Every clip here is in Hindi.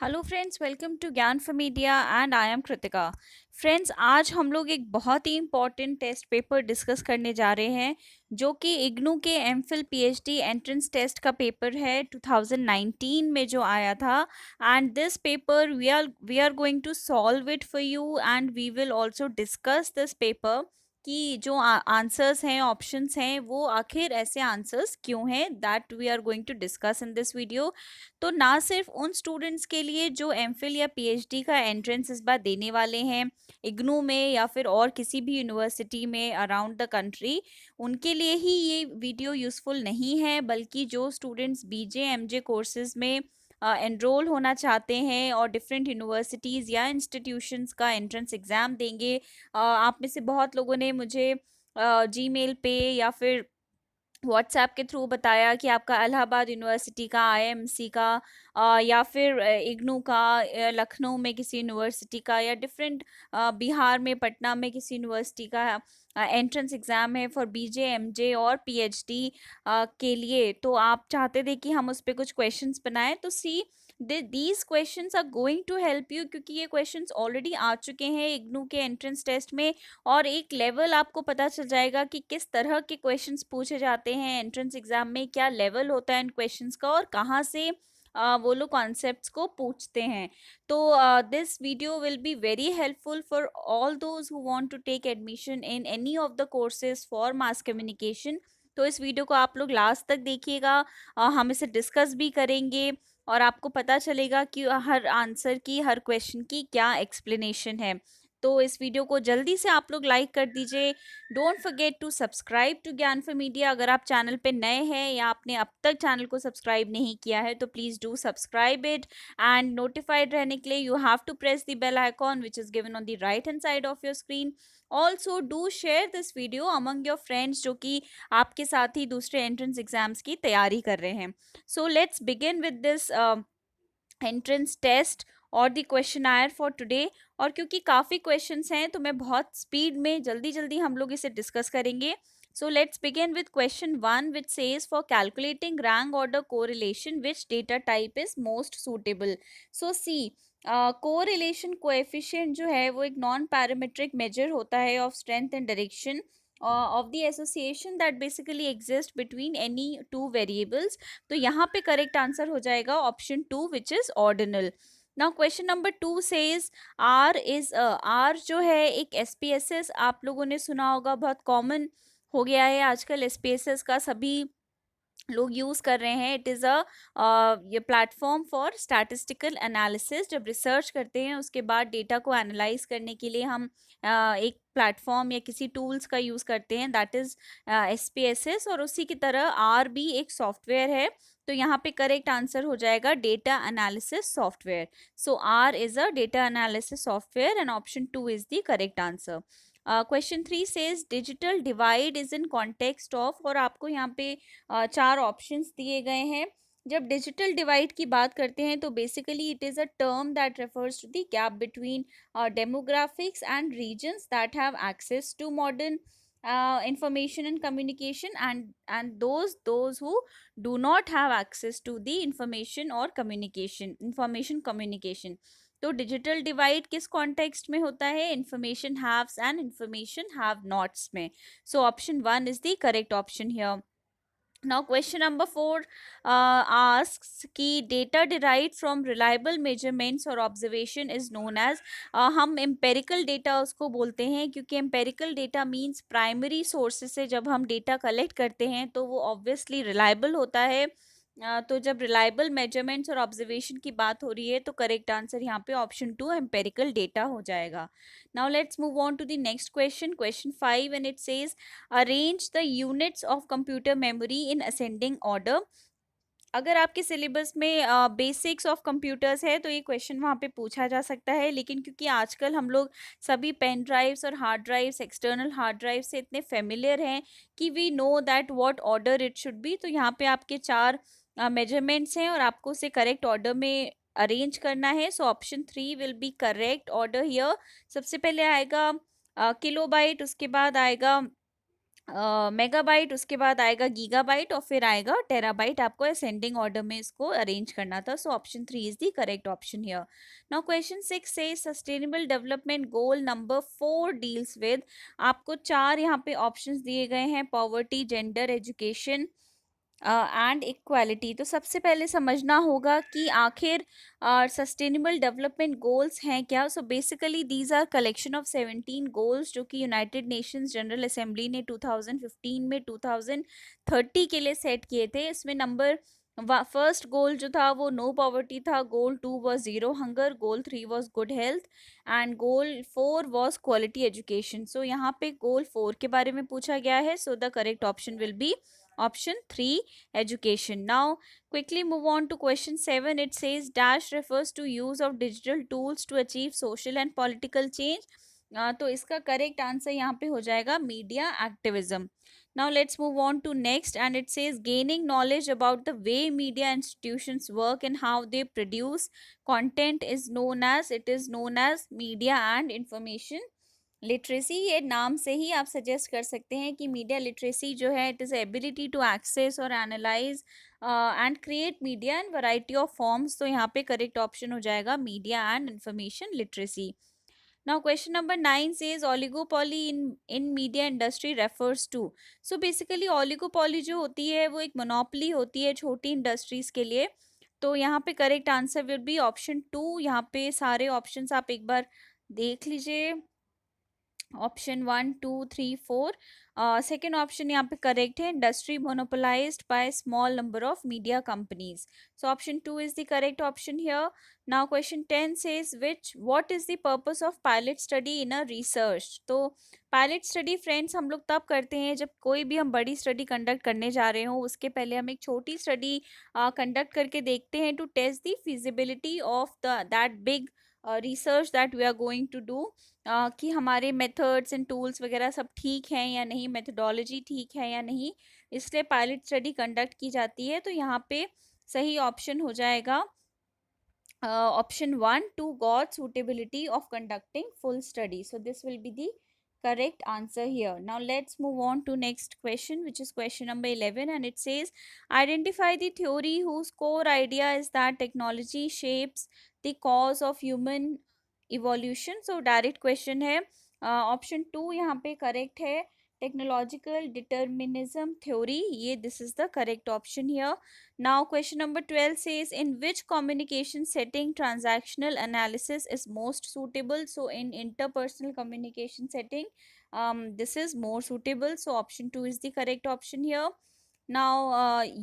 Hello friends, welcome to Gyan for media and I am Kritika. Friends, आज हम लोग एक बहुत ही इम्पॉर्टेंट टेस्ट पेपर डिस्कस करने जा रहे हैं जो कि इग्नू के एमफिल पीएचडी एंट्रेंस टेस्ट का पेपर है 2019 में जो आया था। And this paper we are going to solve it for you and we will also discuss this paper कि जो आंसर्स हैं, ऑप्शंस हैं, वो आखिर ऐसे आंसर्स क्यों हैं, that we are going to discuss in this video. तो ना सिर्फ उन स्टूडेंट्स के लिए जो एमफिल या पीएचडी का एंट्रेंस इस बार देने वाले हैं इग्नू में या फिर और किसी भी यूनिवर्सिटी में अराउंड द कंट्री, उनके लिए ही ये वीडियो यूज़फुल नहीं है, बल्कि जो स्टूडेंट्स बीजे एमजे कोर्सेज में एनरोल होना चाहते हैं और डिफरेंट यूनिवर्सिटीज़ या इंस्टीट्यूशंस का एंट्रेंस एग्ज़ाम देंगे। आप में से बहुत लोगों ने मुझे जीमेल पे या फिर व्हाट्सएप के थ्रू बताया कि आपका इलाहाबाद यूनिवर्सिटी का, आईएमसी का, या फिर इग्नू का, लखनऊ में किसी यूनिवर्सिटी का, या डिफरेंट बिहार में पटना में किसी यूनिवर्सिटी का एंट्रेंस एग्जाम है फॉर बीजे एमजे और पीएचडी के लिए। तो आप चाहते थे कि हम उस पर कुछ क्वेश्चंस बनाएं, तो see these questions are going to help you, क्योंकि ये क्वेश्चंस ऑलरेडी आ चुके हैं इग्नू के एंट्रेंस टेस्ट में। और एक लेवल आपको पता चल जाएगा कि किस तरह के क्वेश्चंस पूछे जाते हैं एंट्रेंस एग्जाम में, क्या लेवल होता है इन क्वेश्चंस का और कहाँ से वो लोग कॉन्सेप्ट्स को पूछते हैं। तो this video will be very helpful for all those who want to take admission in any of the courses for mass communication. तो इस वीडियो को आप लोग लास्ट तक देखिएगा। हम इसे डिस्कस भी करेंगे और आपको पता चलेगा कि हर आंसर की, हर क्वेश्चन की क्या एक्सप्लेनेशन है। तो इस वीडियो को जल्दी से आप लोग लाइक कर दीजिए। Don't forget to subscribe to Gyan for media. अगर आप चैनल पे नए हैं या आपने अब तक चैनल को सब्सक्राइब नहीं किया है तो please do subscribe it. And notified रहने के लिए you have to press the bell icon which is given on the right hand side of your screen. Also do share this video among your friends जो कि आपके साथ ही दूसरे एंट्रेंस एग्जाम्स की तैयारी कर रहे हैं। So let's begin with this entrance test और the questionnaire for today. और क्योंकि काफ़ी क्वेश्चंस हैं तो मैं बहुत स्पीड में जल्दी जल्दी हम लोग इसे डिस्कस करेंगे। So let's begin with question one which says for calculating rank order correlation which data type is most suitable. So see, correlation coefficient जो है वो एक नॉन पैरामीट्रिक मेजर होता है of strength and direction of the association that basically exists between any two variables। तो यहाँ पे करेक्ट आंसर हो जाएगा option two which is ordinal. Now question number two says R is R जो है एक एसपीएसएस, आप लोगों ने सुना होगा, बहुत कॉमन हो गया है आजकल एसपीएसएस का, सभी लोग यूज़ कर रहे हैं। इट इज़ ये प्लेटफॉर्म फॉर स्टैटिस्टिकल एनालिसिस। जब रिसर्च करते हैं उसके बाद डेटा को एनालाइज करने के लिए हम एक प्लेटफॉर्म या किसी टूल्स का यूज़ करते हैं, दैट इज़ एसपीएसएस। और उसी की तरह आर भी एक सॉफ्टवेयर है। तो यहाँ पे करेक्ट आंसर हो जाएगा data analysis software. So R is a data analysis software and option two is the correct answer. Question three says digital divide is in context of, और आपको यहाँ पे चार ऑप्शंस दिए गए हैं। जब डिजिटल डिवाइड की बात करते हैं तो basically it is a term that refers to the gap between demographics and regions that have access to modern information and communication, and those who do not have access to the information communication। तो डिजिटल डिवाइड किस कॉन्टेक्स्ट में होता है? Information haves and information have nots में। So option one is the correct option here. Now question number four asks कि data derived from reliable measurements or observation is known as, हम empirical data उसको बोलते हैं, क्योंकि empirical data means primary sources से जब हम data collect करते हैं तो वो obviously reliable होता है। तो जब रिलायबल मेजरमेंट्स और ऑब्जर्वेशन की बात हो रही है तो करेक्ट आंसर यहाँ पे ऑप्शन टू एम्पेरिकल डेटा हो जाएगा। Now let's move on to the next question, question five, and it says arrange the units of computer memory in ascending order. अगर आपके सिलेबस में बेसिक्स ऑफ कंप्यूटर्स है तो ये क्वेश्चन वहाँ पे पूछा जा सकता है, लेकिन क्योंकि आजकल हम लोग सभी पेन ड्राइव्स और hard drives, external hard drive से इतने फेमिलियर हैं कि we know that what order it should be. तो यहाँ पे आपके चार मेजरमेंट्स हैं और आपको उसे करेक्ट ऑर्डर में अरेंज करना है। So option three will be correct order here. सबसे पहले आएगा किलोबाइट, उसके बाद आएगा मेगाबाइट, उसके बाद आएगा गीगाबाइट और फिर आएगा टेराबाइट। आपको असेंडिंग ऑर्डर में इसको अरेंज करना था। So option 3 is the correct option here. Now question 6 से sustainable development goal number 4 deals with, आपको 4 यहाँ पे ऑप्शंस दिए गए हैं, poverty, gender, education and equality. तो सबसे पहले समझना होगा कि आखिर सस्टेनेबल डेवलपमेंट गोल्स हैं क्या। So basically these are collection of 17 goals जो कि यूनाइटेड नेशंस जनरल असेंबली ने 2015 में 2030 के लिए सेट किए थे। इसमें नंबर फर्स्ट गोल जो था वो नो पॉवर्टी था, goal 2 was zero hunger, goal 3 was good health and goal 4 was quality education. So यहाँ पे गोल 4 के बारे में पूछा गया है। So the correct option will be option 3, education. Now quickly move on to question 7. It says dash refers to use of digital tools to achieve social and political change. तो इसका करेक्ट आंसर यहाँ पे हो जाएगा media activism. Now let's move on to next, and it says gaining knowledge about the way media institutions work and how they produce content is known as media and information literacy. ये नाम से ही आप सजेस्ट कर सकते हैं कि मीडिया लिटरेसी जो है it is ability to access और analyse and create media in variety of forms. तो यहाँ पे करेक्ट ऑप्शन हो जाएगा media and information literacy. Now question number 9 says oligopoly in media industry refers to. So basically oligopoly जो होती है वो एक मोनोपोली होती है छोटी इंडस्ट्रीज के लिए। तो यहाँ पे correct answer will be option 2. यहाँ पे सारे ऑप्शंस आप एक बार देख लीजिए, ऑप्शन 1 2 3 4. सेकेंड ऑप्शन यहाँ पे करेक्ट है, industry monopolised by small number of media companies. So option 2 is the correct option here. Now question 10 says which what is the purpose of pilot study in a research. तो पायलट स्टडी फ्रेंड्स हम लोग तब करते हैं जब कोई भी हम बड़ी स्टडी कंडक्ट करने जा रहे हो, उसके पहले हम एक छोटी स्टडी कंडक्ट करके देखते हैं to test the feasibility of the that big research that we are going to do, कि हमारे मेथड्स एंड टूल्स वगैरह सब ठीक हैं या नहीं, मेथडोलॉजी ठीक है या नहीं, इसलिए पायलट स्टडी कंडक्ट की जाती है. तो यहाँ पे सही ऑप्शन हो जाएगा option 1 to god suitability of conducting full study. So this will be the correct answer here. Now let's move on to next question, which is question number 11, and it says identify the theory whose core idea is that technology shapes the cause of human evolution. So direct question है, ऑप्शन 2 यहाँ पे करेक्ट है, टेक्नोलॉजिकल डिटर्मिनिज्म थ्योरी, ये this is the correct option here. Now question number 12 says in which communication setting transactional analysis is most suitable. So in interpersonal communication setting this is more suitable. So option 2 is the correct option here. Now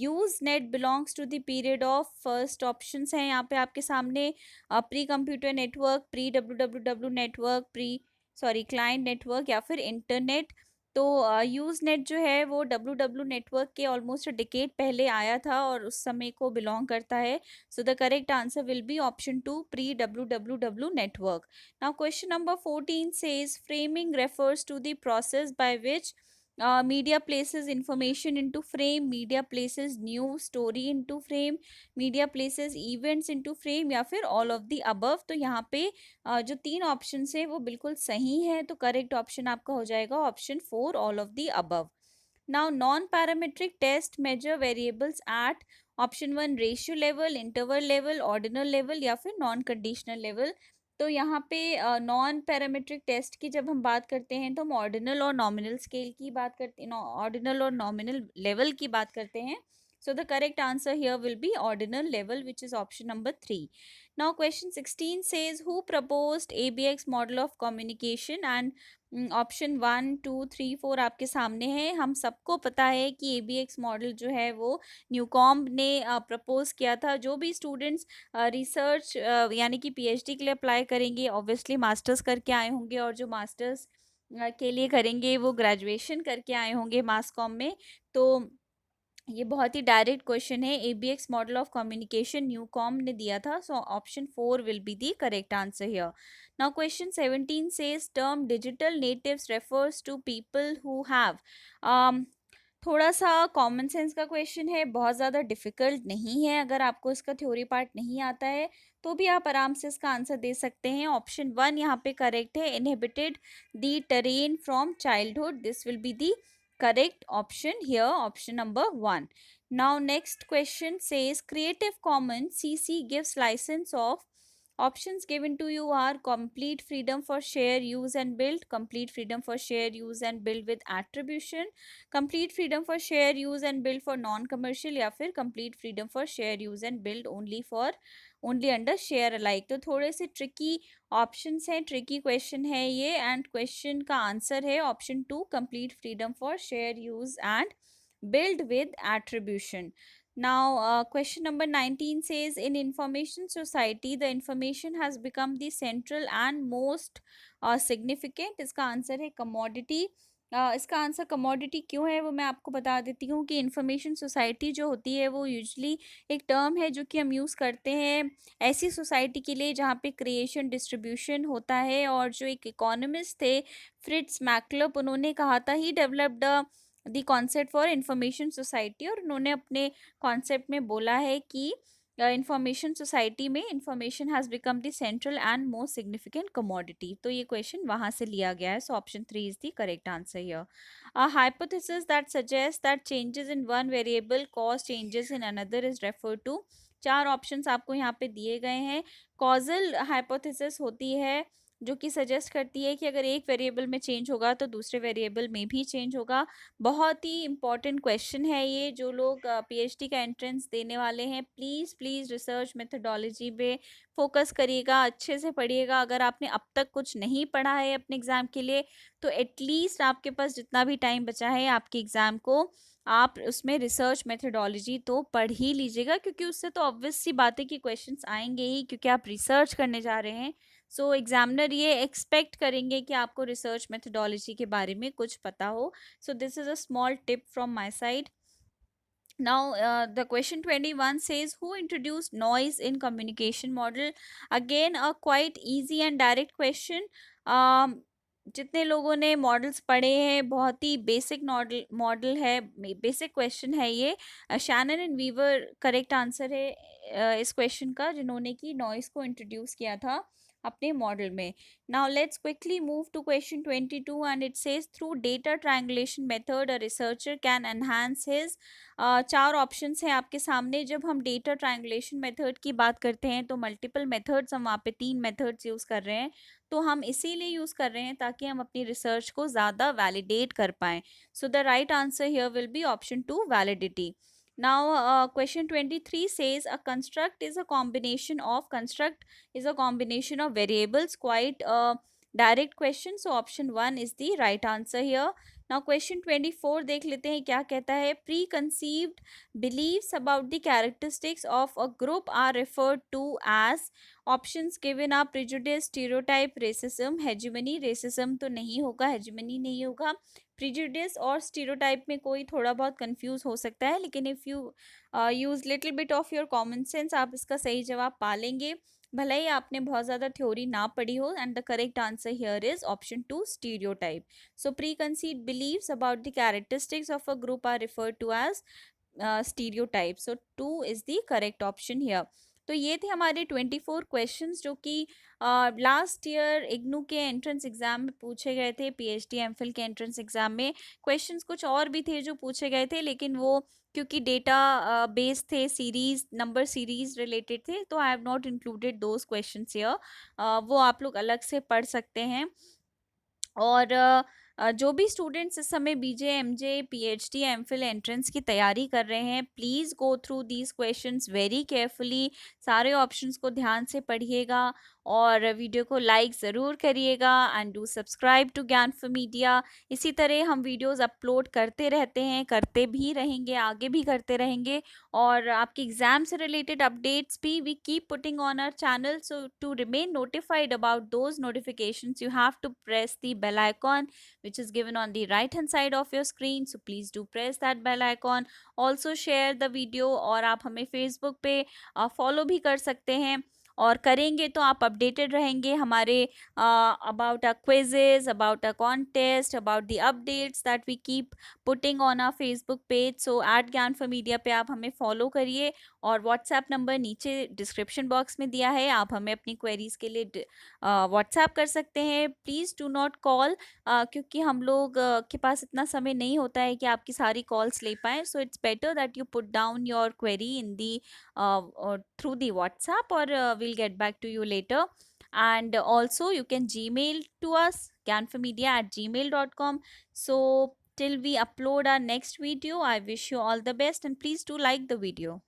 usenet belongs to the period of first options हैं यहाँ पे आपके सामने, pre computer network, pre www network, pre sorry client network या फिर इंटरनेट. तो यूज नेट जो है वो डब्ल्यू नेटवर्क के ऑलमोस्ट डिकेड पहले आया था और उस समय को बिलोंग करता है. So the correct answer will be option 2 pre W network. Now question number 14 says framing refers to the process by which media places information into frame, media places news story into frame, media places events into frame या फिर all of the above. तो यहाँ पे जो 3 ऑप्शन है वो बिल्कुल सही है. तो करेक्ट ऑप्शन आपका हो जाएगा option 4 all of the above. Now non-parametric test measure variables at option 1 ratio level, interval level, ordinal level या फिर नॉन कंडीशनल लेवल. तो यहाँ पे नॉन पैरामीट्रिक टेस्ट की जब हम बात करते हैं तो हम ऑर्डिनल और नॉमिनल स्केल की बात करते हैं, ऑर्डिनल और नॉमिनल लेवल की बात करते हैं. So the correct answer here will be ordinal level, which is option number 3. Now question 16 says who proposed ABX model of communication, and option 1 2 3 4 आपके सामने है. हम सबको पता है कि ABX मॉडल जो है वो न्यूकॉम्ब ने प्रपोज किया था. जो भी स्टूडेंट्स रिसर्च यानी कि PhD के लिए अप्लाई करेंगे ऑब्वियसली मास्टर्स करके आए होंगे, और जो मास्टर्स के लिए करेंगे वो ग्रेजुएशन करके आए होंगे मास कॉम में. तो ये बहुत ही डायरेक्ट क्वेश्चन है. ABX model of communication Newcomb ने दिया था. So option 4 will be the correct answer here. Now question 17 says term digital natives refers to people who have, थोड़ा सा कॉमन सेंस का क्वेश्चन है, बहुत ज़्यादा डिफिकल्ट नहीं है. अगर आपको इसका थ्योरी पार्ट नहीं आता है तो भी आप आराम से इसका आंसर दे सकते हैं. ऑप्शन 1 यहाँ पे करेक्ट है, inhabited the terrain from childhood, this will be the correct option here, option number 1. Now next question says Creative Commons CC gives license of. Options given to you are complete freedom for share, use and build, complete freedom for share, use and build with attribution, complete freedom for share, use and build for non-commercial, या फिर complete freedom for share, use and build only under share alike. तो थोड़े से ट्रिकी ऑप्शंस हैं, ट्रिकी क्वेश्चन है ये, एंड क्वेश्चन का आंसर है option 2, complete freedom for share, use and build with attribution. Now question number 19 says in information society the information has become the central and most significant. इसका आंसर है commodity. इसका आंसर कमोडिटी क्यों है वो मैं आपको बता देती हूँ कि इंफॉर्मेशन सोसाइटी जो होती है वो यूजली एक टर्म है जो कि हम यूज़ करते हैं ऐसी सोसाइटी के लिए जहाँ पे क्रिएशन डिस्ट्रीब्यूशन होता है, और जो एक इकोनॉमिस्ट थे फ्रिट्स मैकलप, उन्होंने कहा था he developed the concept for information society, और उन्होंने अपने कॉन्सेप्ट में बोला है कि इंफॉर्मेशन सोसाइटी में information has become the central and most significant commodity. तो ये क्वेश्चन वहाँ से लिया गया है. So option 3 is the correct answer here. A hypothesis that suggests that changes in one variable cause changes in another is referred to. 4 options आपको यहाँ पे दिए गए हैं. कॉजल हाइपोथेसिस होती है जो कि सजेस्ट करती है कि अगर एक वेरिएबल में चेंज होगा तो दूसरे वेरिएबल में भी चेंज होगा. बहुत ही इंपॉर्टेंट क्वेश्चन है ये. जो लोग पीएचडी का एंट्रेंस देने वाले हैं प्लीज़ प्लीज़ रिसर्च मेथडोलॉजी पे फोकस करिएगा, अच्छे से पढ़िएगा. अगर आपने अब तक कुछ नहीं पढ़ा है अपने एग्ज़ाम के लिए तो एटलीस्ट आपके पास जितना भी टाइम बचा है आपके एग्ज़ाम को, आप उसमें रिसर्च मेथडोलॉजी तो पढ़ ही लीजिएगा, क्योंकि उससे तो ऑब्वियस सी बात है कि क्वेश्चंस आएंगे ही, क्योंकि आप रिसर्च करने जा रहे हैं. सो एग्जामिनर ये एक्सपेक्ट करेंगे कि आपको रिसर्च मेथडोलॉजी के बारे में कुछ पता हो. So this is a small tip from my side. Now, the question 21 says, who introduced noise in communication model? Again, a quite easy and direct question. जितने लोगों ने मॉडल्स पढ़े हैं, बहुत ही बेसिक मॉडल है, बेसिक क्वेश्चन है ये. Shannon and Weaver correct answer है इस क्वेश्चन का, जिन्होंने की नॉइस को इंट्रोड्यूस किया था अपने मॉडल में. Now let's quickly move to question 22 and it says through data triangulation method a researcher can enhance his. 4 options हैं आपके सामने. जब हम डेटा ट्रायंगुलेशन मेथड की बात करते हैं तो मल्टीपल मेथड्स, हम वहाँ पे 3 मेथड्स यूज़ कर रहे हैं, तो हम इसीलिए यूज़ कर रहे हैं ताकि हम अपनी रिसर्च को ज़्यादा वैलिडेट कर पाएँ. So the right answer here will be option 2, validity. Now, question 23 says a construct is a combination of variables. Quite a direct question. So option 1 is the right answer here. Now question 24 देख लेते हैं क्या कहता है. Preconceived beliefs about the characteristics of a group are referred to as. Options given are prejudice, stereotype, racism, hegemony. Racism तो नहीं होगा, hegemony नहीं होगा. प्रिजुडिस और स्टीरियोटाइप में कोई थोड़ा बहुत कंफ्यूज हो सकता है, लेकिन if you use little bit of your common sense आप इसका सही जवाब पा लेंगे, भले ही आपने बहुत ज़्यादा थ्योरी ना पढ़ी हो. And the correct answer here is option 2, stereotype. So preconceived beliefs about the characteristics of a group are referred to as stereotype. So 2 is the correct option here. तो ये थे हमारे 24 क्वेश्चंस जो कि लास्ट ईयर इग्नू के एंट्रेंस एग्जाम में पूछे गए थे. पीएचडी एमफिल के एंट्रेंस एग्जाम में क्वेश्चंस कुछ और भी थे जो पूछे गए थे, लेकिन वो क्योंकि डेटा बेस्ड थे, सीरीज नंबर सीरीज रिलेटेड थे, तो I have not included those questions here. वो आप लोग अलग से पढ़ सकते हैं. और जो भी स्टूडेंट्स इस समय बीजे, एमजे, पीएचडी, एमफिल एंट्रेंस की तैयारी कर रहे हैं, please go through these questions very carefully. सारे ऑप्शंस को ध्यान से पढ़िएगा और वीडियो को लाइक ज़रूर करिएगा and do subscribe to Gyan for media. इसी तरह हम वीडियोस अपलोड करते रहते हैं, करते भी रहेंगे, आगे भी करते रहेंगे. और आपके एग्ज़ाम से रिलेटेड अपडेट्स भी we keep putting on our channel. So to remain notified about those notifications you have to press the bell icon which is given on the right hand side of your screen. So please do press that bell icon. Also share the video और आप हमें Facebook पे follow भी कर सकते हैं, और करेंगे तो आप अपडेटेड रहेंगे हमारे about a quizzes, about a contest, about the updates that we keep putting on our Facebook page. So @Gyan for media पे आप हमें फॉलो करिए और व्हाट्सएप नंबर नीचे डिस्क्रिप्शन बॉक्स में दिया है, आप हमें अपनी क्वेरीज के लिए व्हाट्सएप कर सकते हैं। प्लीज़ डू नॉट कॉल, क्योंकि हम लोग के पास इतना समय नहीं होता है कि आपकी सारी कॉल्स ले पाएँ। So it's better that you put down your query in the through the WhatsApp, or we'll get back to you later. And also you can Gmail to us, canformedia@gmail.com. So till we upload our next video, I wish you all the best, and please do like the video.